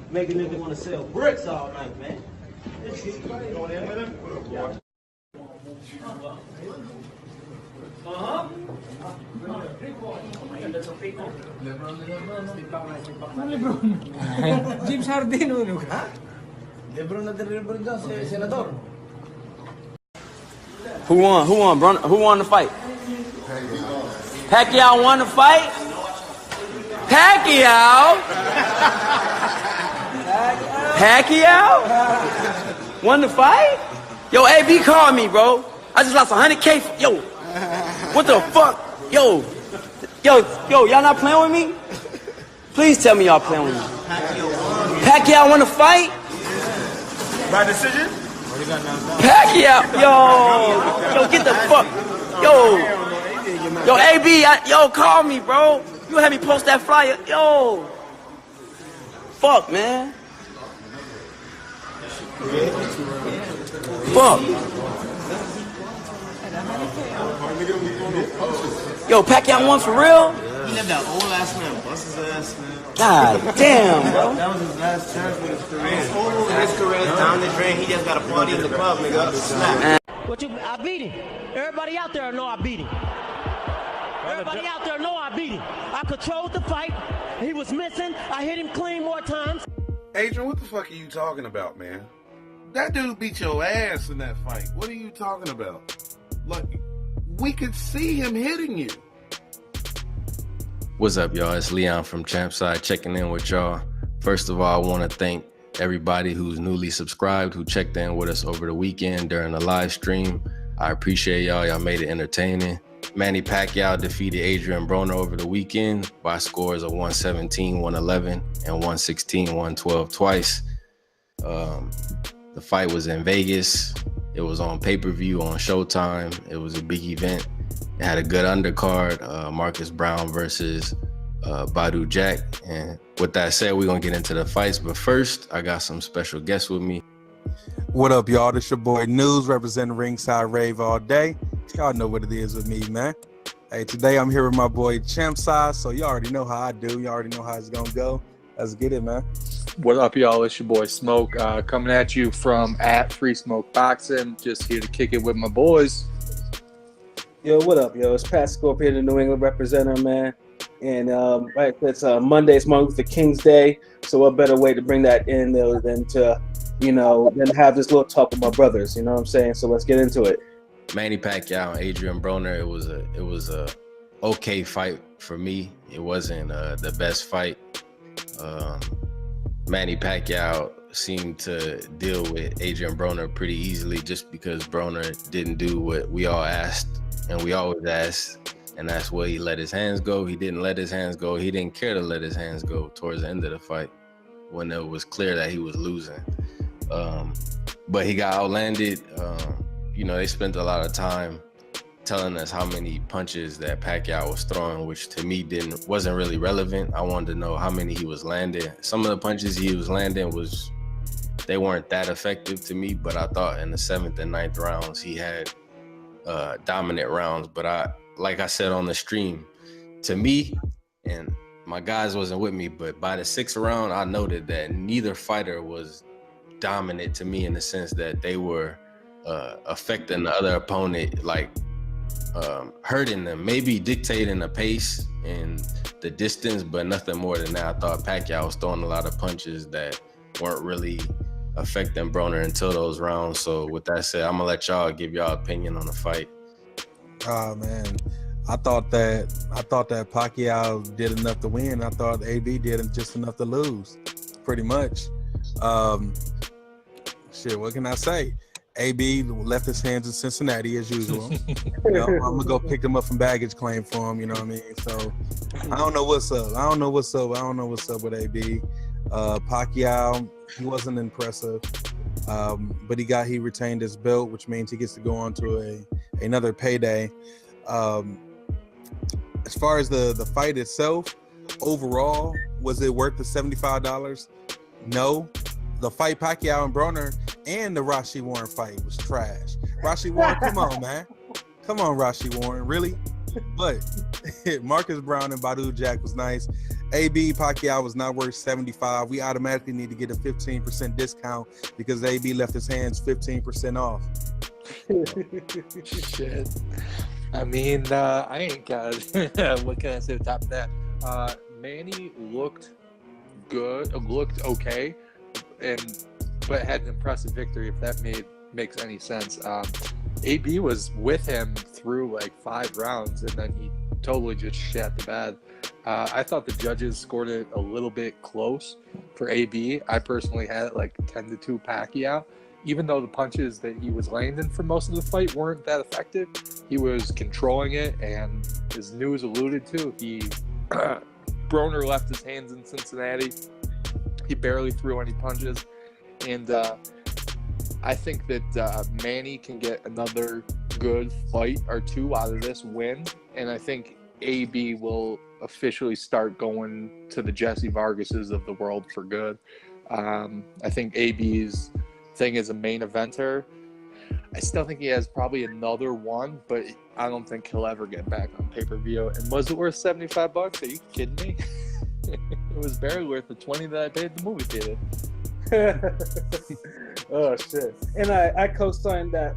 Make a nigga want to sell bricks all night, man. Going in with him? Yeah. James Harden uno. Lebron na deliver dyan, senador. Who won? Who won? Who won the fight? Pacquiao won the fight? Pacquiao? Pacquiao? Won the fight? Yo, AB called me, bro. I just lost 100K. Yo, what the fuck? Yo, y'all not playing with me? Please tell me y'all playing with me. Pacquiao won the fight? By decision? Pacquiao, yo, get the fuck, yo, AB, yo, call me, bro. You had me post that flyer, yo. Fuck, man. Fuck. Yo, Pacquiao won for real? He lived that old ass man, bust his ass, man. God damn, bro. That was his last chance for his career. His career is down the drain. He just got a party in the club, nigga. Snap. I beat him. Everybody out there know I beat him. Everybody out there know I beat him. I controlled the fight. He was missing. I hit him clean more times. Adrian, what the fuck are you talking about, man? That dude beat your ass in that fight. What are you talking about? Look, we could see him hitting you. What's up, y'all? It's Leon from Champside checking in with y'all. First of all, I want to thank everybody who's newly subscribed, who checked in with us over the weekend during the live stream. I appreciate y'all. Y'all made it entertaining. Manny Pacquiao defeated Adrien Broner over the weekend by scores of 117, 111, and 116, 112 twice. The fight was in Vegas. It was on pay-per-view on Showtime. It was a big event. It had a good undercard, Marcus Brown versus Badu Jack. And with that said, we're going to get into the fights. But first, I got some special guests with me. What up, y'all? This your boy News, representing Ringside Rave all day. Y'all know what it is with me, man. Hey, today I'm here with my boy Champside, so you already know how I do. You already know how it's going to go. Let's get it, man. What up, y'all? It's your boy Smoke, coming at you from @Free Smoke Boxing. Just here to kick it with my boys. Yo, what up, yo? It's Pat Scorpion, the New England representative, man. And right, it's Monday, it's Martin Luther King's Day, so what better way to bring that in there than to, than have this little talk with my brothers, you know what I'm saying? So let's get into it. Manny Pacquiao and Adrien Broner, it was a okay fight for me. It wasn't the best fight. Manny Pacquiao seemed to deal with Adrien Broner pretty easily just because Broner didn't do what we all asked and we always ask, and that's where he let his hands go. He didn't let his hands go. He didn't care to let his hands go towards the end of the fight when it was clear that he was losing. But he got outlanded. They spent a lot of time telling us how many punches that Pacquiao was throwing, which to me wasn't really relevant. I wanted to know how many he was landing. Some of the punches he was landing they weren't that effective to me, but I thought in the 7th and 9th rounds he had dominant rounds. But like I said on the stream, to me, and my guys wasn't with me, but by the 6th round, I noted that neither fighter was dominant to me in the sense that they were affecting the other opponent, like hurting them, maybe dictating the pace and the distance, but nothing more than that. I thought Pacquiao was throwing a lot of punches that weren't really affecting Broner until those rounds. So with that said, I'm gonna let y'all give y'all opinion on the fight. Oh man, I thought that Pacquiao did enough to win. I thought AB did just enough to lose, pretty much. What can I say? AB left his hands in Cincinnati as usual. I'm gonna go pick him up from baggage claim for him. You know what I mean? So I don't know what's up. I don't know what's up with AB. Pacquiao, he wasn't impressive, but he retained his belt, which means he gets to go on to another payday. As far as the fight itself, overall, was it worth the $75? No. The fight Pacquiao and Broner and the Rashi Warren fight was trash. Rashi Warren, come on, man. Come on, Rashi Warren, really? But Marcus Brown and Badu Jack was nice. AB Pacquiao was not worth 75. We automatically need to get a 15% discount because AB left his hands 15% off. Shit. I mean, I ain't got what can I say on top of that? Manny looked good, looked okay, but had an impressive victory, if that makes any sense. AB was with him through like 5 rounds, and then he totally just shat the bed. I thought the judges scored it a little bit close for AB. I personally had it like 10-2 Pacquiao. Even though the punches that he was landing for most of the fight weren't that effective, he was controlling it, and as News alluded to, Broner left his hands in Cincinnati. He barely threw any punches, and I think that Manny can get another good fight or two out of this win, and I think AB will officially start going to the Jesse Vargases of the world for good. I think AB's thing as a main eventer, I still think he has probably another one, but I don't think he'll ever get back on pay-per-view. And was it worth $75? Are you kidding me? It was barely worth the $20 that I paid at the movie theater. Oh shit! And I co-signed that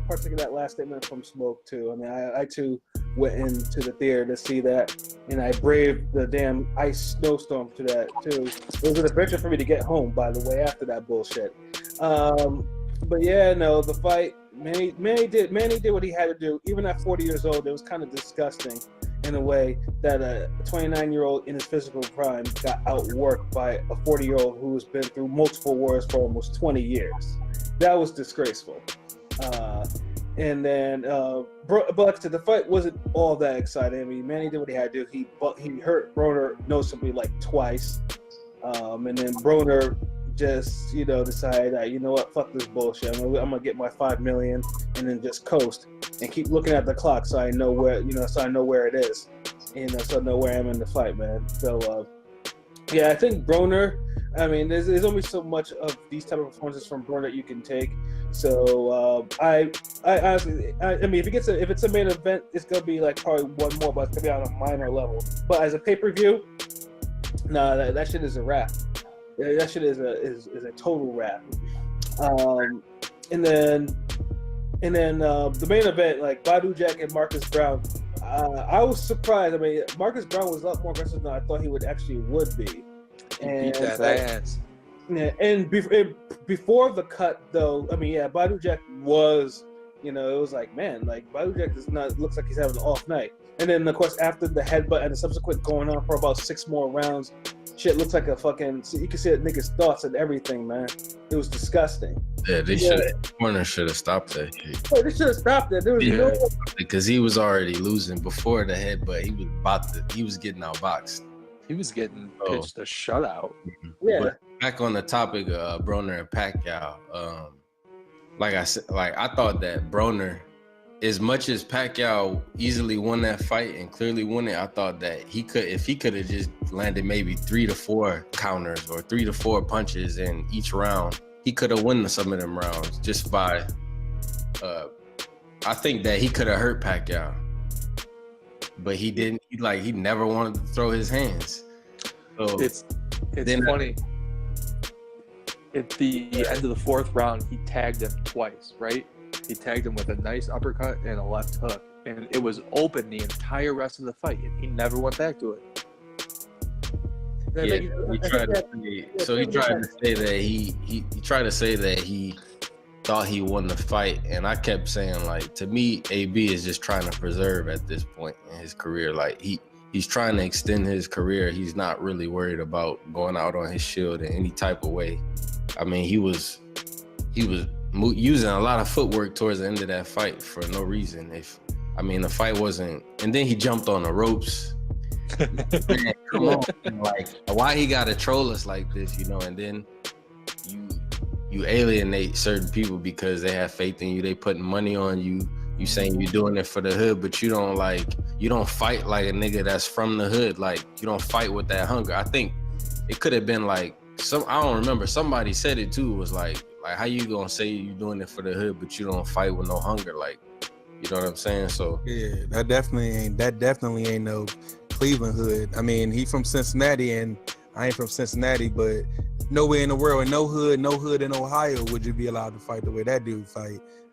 last statement from Smoke too. I mean, I too went into the theater to see that, and I braved the damn ice snowstorm to that too. It was an adventure for me to get home, by the way, after that bullshit. But yeah, no, the fight, Manny did what he had to do. Even at 40 years old, it was kind of disgusting in a way that a 29-year-old in his physical prime got outworked by a 40-year-old who has been through multiple wars for almost 20 years. That was disgraceful. And then, but the fight wasn't all that exciting. I mean, Manny did what he had to do. He hurt Broner noticeably like twice. And then Broner just, decided that, fuck this bullshit. I'm gonna get my $5 million and then just coast and keep looking at the clock so I know where, so I know where it is, so I know where I am in the fight, man. So, yeah, I think Broner. I mean, there's only so much of these type of performances from Broner that you can take. So I honestly, I mean, if it's a main event, it's gonna be like probably one more, but it's gonna be on a minor level. But as a pay-per-view, nah, that shit is a wrap. That shit is a total wrap. And then the main event, like Badu Jack and Marcus Brown, I was surprised. I mean, Marcus Brown was a lot more aggressive than I thought he would be. And beat that ass. Yeah, and before the cut, though, I mean, yeah, Badu Jack was, it was like, man, like Badu Jack looks like he's having an off night. And then, of course, after the headbutt and the subsequent going on for about 6 more rounds, shit looks like a fucking. You can see that nigga's thoughts and everything, man. It was disgusting. Yeah, Broner should have stopped that. Oh, they should have stopped it. There was no because he was already losing before the headbutt. He was getting outboxed. He was getting pitched a shutout. Yeah. But back on the topic of Broner and Pacquiao, like I said, I thought that Broner, as much as Pacquiao easily won that fight and clearly won it, I thought that if he could have just landed maybe 3 to 4 counters or 3 to 4 punches in each round, he could have won some of them rounds just by. I think that he could have hurt Pacquiao. But he didn't. He never wanted to throw his hands. So it's funny. At the end of the 4th round, he tagged him twice, right? He tagged him with a nice uppercut and a left hook, and it was open the entire rest of the fight, and he never went back to it. Yeah, he tried to say that he thought he won the fight, and I kept saying, like, to me, AB is just trying to preserve at this point in his career. Like, he's trying to extend his career. He's not really worried about going out on his shield in any type of way. I mean, he was using a lot of footwork towards the end of that fight for no reason. The fight wasn't, and then he jumped on the ropes. Man, come on, like, why he gotta troll us like this, and then you alienate certain people because they have faith in you. They putting money on you. You saying you're doing it for the hood, but you don't fight like a nigga that's from the hood. Like, you don't fight with that hunger. I think it could have been like I don't remember. Somebody said it too. It was like how you gonna say you doing it for the hood, but you don't fight with no hunger? Like, you know what I'm saying? So yeah, that definitely ain't no Cleveland hood. I mean, he from Cincinnati, and I ain't from Cincinnati, but nowhere in the world, in no hood in Ohio, would you be allowed to fight the way that dude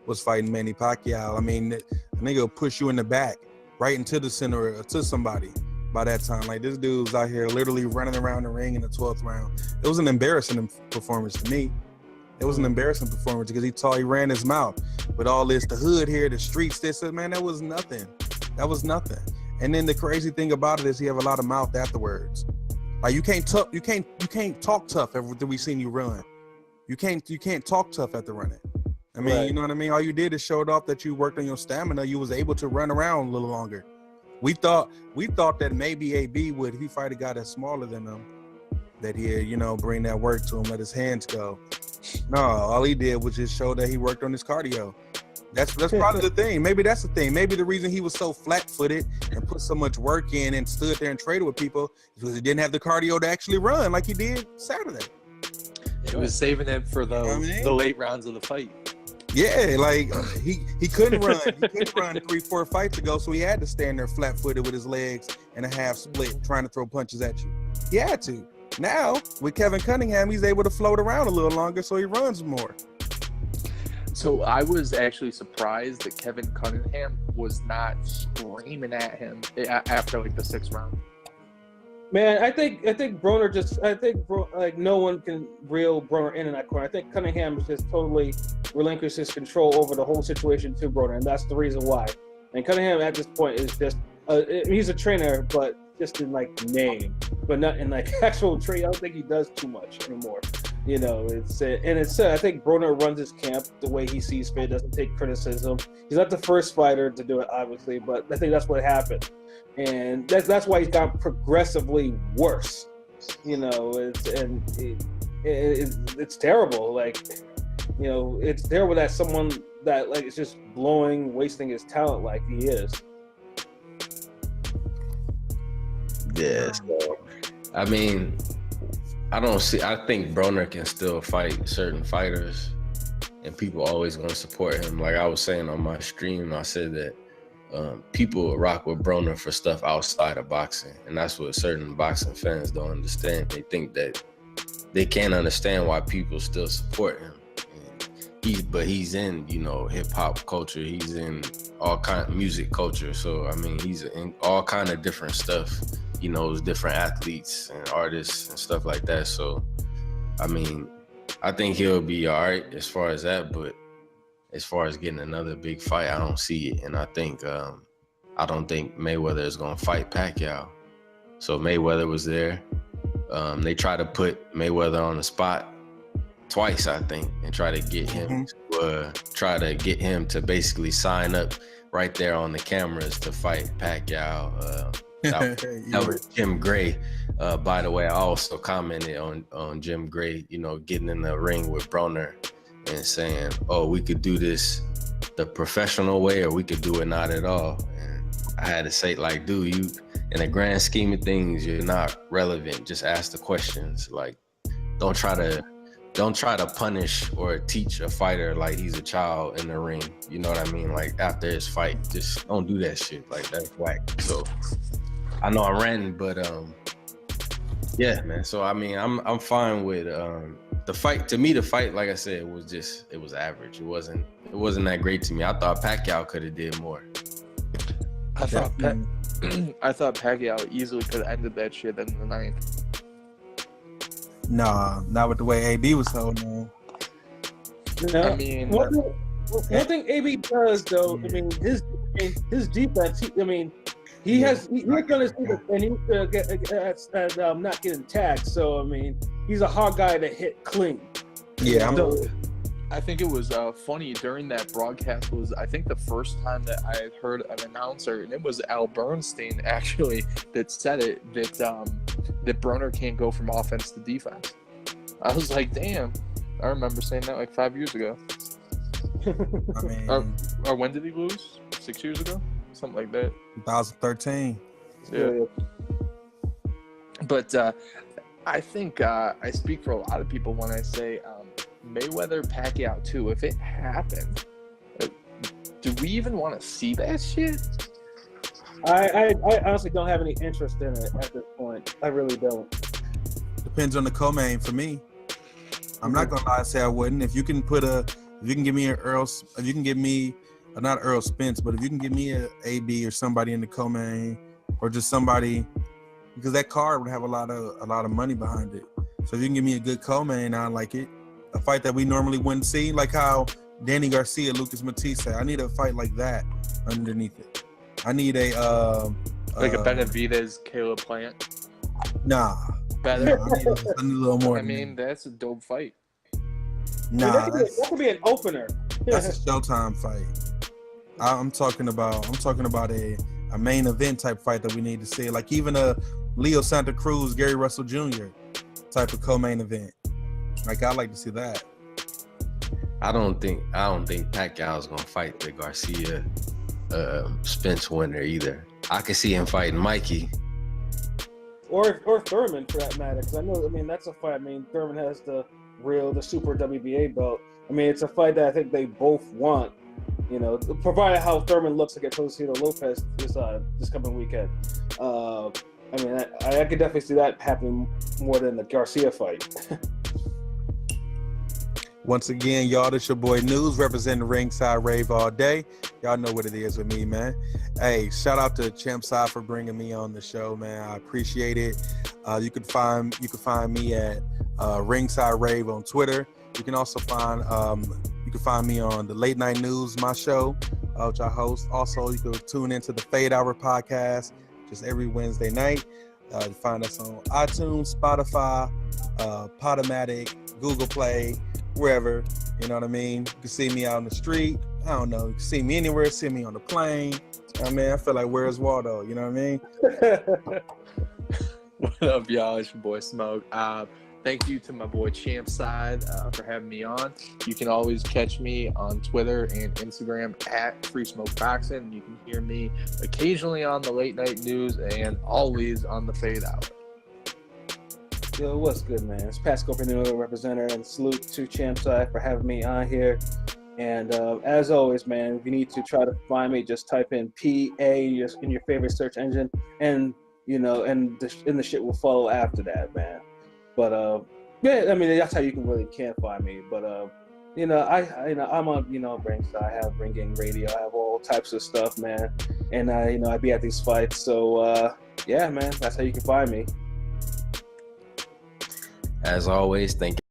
was fighting Manny Pacquiao. I mean, a nigga will push you in the back, right into the center or to somebody by that time. Like, this dude was out here literally running around the ring in the 12th round. It was an embarrassing performance to me. It was an embarrassing performance because he ran his mouth with all this, the hood here, the streets, this, man, that was nothing. That was nothing. And then the crazy thing about it is he have a lot of mouth afterwards. Like, you can't talk tough after we seen you run. You can't talk tough after running. I mean, right. You know what I mean? All you did is showed off that you worked on your stamina. You was able to run around a little longer. We thought that maybe AB would, if he fight a guy that's smaller than him, that he'd, you know, bring that work to him, let his hands go. No, all he did was just show that he worked on his cardio. That's probably the thing. Maybe that's the thing. Maybe the reason he was so flat-footed and put so much work in and stood there and traded with people is because he didn't have the cardio to actually run like he did Saturday. He was saving it for the late rounds of the fight. Yeah, like he couldn't run. He couldn't run 3-4 fights ago, so he had to stand there flat-footed with his legs and a half split, trying to throw punches at you. He had to. Now with Kevin Cunningham, he's able to float around a little longer, so he runs more. So I was actually surprised that Kevin Cunningham was not screaming at him after like the 6th round. Man, I think Broner like no one can reel Broner in that corner. I think Cunningham has just totally relinquished his control over the whole situation to Broner, and that's the reason why. And Cunningham at this point is just he's a trainer, but just in like name, but not in like actual training. I don't think he does too much anymore. You know, I think Broner runs his camp the way he sees fit, doesn't take criticism. He's not the first fighter to do it, obviously, but I think that's what happened. And that's why he's got progressively worse. You know, it's terrible. Like, you know, it's terrible that someone that like is just wasting his talent like he is. Yeah, so, I mean, I think Broner can still fight certain fighters, and people always going to support him. Like I was saying on my stream, I said that people rock with Broner for stuff outside of boxing, and that's what certain boxing fans don't understand. They think that they can't understand why people still support him. But he's in, you know, hip hop culture. He's in all kind of music culture. So I mean, he's in all kind of different stuff. He knows different athletes and artists and stuff like that. So, I mean, I think he'll be all right as far as that. But as far as getting another big fight, I don't see it. And I don't think Mayweather is going to fight Pacquiao. So Mayweather was there. They tried to put Mayweather on the spot twice, I think, and try to get him to basically sign up right there on the cameras to fight Pacquiao. That was Jim Gray. By the way, I also commented on Jim Gray, you know, getting in the ring with Broner and saying, oh, we could do this the professional way or we could do it not at all. And I had to say, like, dude, you, in the grand scheme of things, you're not relevant. Just ask the questions. Like, don't try to punish or teach a fighter like he's a child in the ring. You know what I mean? Like, after his fight, just don't do that shit. Like, that's whack. So I know I'm ranting, but yeah, man. So I mean, I'm fine with the fight. To me, the fight, like I said, it was average. It wasn't that great to me. I thought Pacquiao could have did more. I thought Pacquiao easily could have ended that shit in the 9th. Nah, not with the way AB was holding on. No, I mean, one thing AB does though, I mean, his defense. He's gonna see the, and he's not getting tagged. So I mean, he's a hard guy to hit clean. Yeah, I think it was funny during that broadcast was I think the first time that I had heard an announcer, and it was Al Bernstein actually that said it, that Broner can't go from offense to defense. I was like, damn, I remember saying that like 5 years ago. I mean, or when did he lose? 6 years ago? Something like that. 2013. Yeah. But I think I speak for a lot of people when I say Mayweather Pacquiao too. If it happened, do we even want to see that shit? I honestly don't have any interest in it at this point. I really don't. Depends on the co-main for me. I'm not gonna lie and say I wouldn't. If you can give me not Earl Spence, but if you can give me a AB or somebody in the co-main, or just somebody, because that card would have a lot of money behind it. So if you can give me a good co-main, I like it. A fight that we normally wouldn't see, like how Danny Garcia, Lucas Matisse. I need a fight like that underneath it. I need a like a Benavidez, Caleb Plant. Nah. Better. I need a little more. I mean, that's a dope fight. Nah, that could be an opener. That's a Showtime fight. I'm talking about a main event type fight that we need to see, like even a Leo Santa Cruz, Gary Russell Jr. type of co-main event. Like I'd like to see that. I don't think Pacquiao's gonna fight the Garcia Spence winner either. I could see him fighting Mikey. Or Thurman for that matter, because I mean that's a fight. I mean Thurman has the super WBA belt. I mean it's a fight that I think they both want. You know, provided how Thurman looks against José Lopez this coming weekend. I mean I could definitely see that happening more than the Garcia fight. Once again, y'all, this your boy News representing Ringside Rave all day. Y'all know what it is with me, man. Hey, shout out to Champside for bringing me on the show, man. I appreciate it. You can find me at Ringside Rave on Twitter. You can also find me on the Late Night News, my show, which I host. Also, you can tune into the Fade Hour podcast just every Wednesday night. You find us on iTunes, Spotify, Podomatic, Google Play, wherever, you know what I mean? You can see me out on the street. I don't know. You can see me anywhere. See me on the plane. I mean, I feel like where's Waldo? You know what I mean? What up, y'all? It's your boy Smoke. Thank you to my boy Champside for having me on. You can always catch me on Twitter and Instagram at Free Smoke Boxing. You can hear me occasionally on the Late Night News and always on the Fade Hour. Yo, what's good, man? It's Pat Scorpion, the representative, and salute to Champside for having me on here. And as always, man, if you need to try to find me, just type in PA just in your favorite search engine, and the shit will follow after that, man. But yeah, I mean that's how you can find me. But I'm on Ringside. I have Ring Gang Radio. I have all types of stuff, man. And I be at these fights. So yeah, man, that's how you can find me. As always, thank you.